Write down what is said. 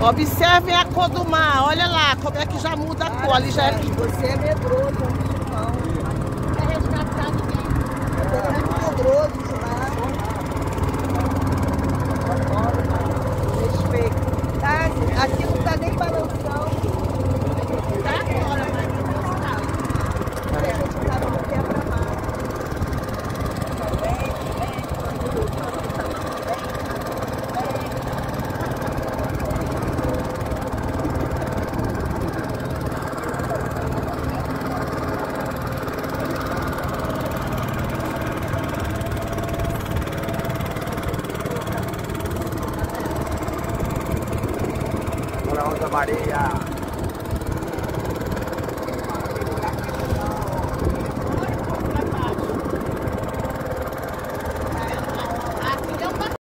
Observem a cor do mar. Olha lá como é que já muda a cor. Ali já é... Você é medroso, é um irmão. Não é resgatado ninguém. Você é muito medroso de lá. Respeito. Tá? Aqui não tá nem balançando. Tá agora, mas não está. A gente tá no quebra-mar. Olha a Rosa Maria.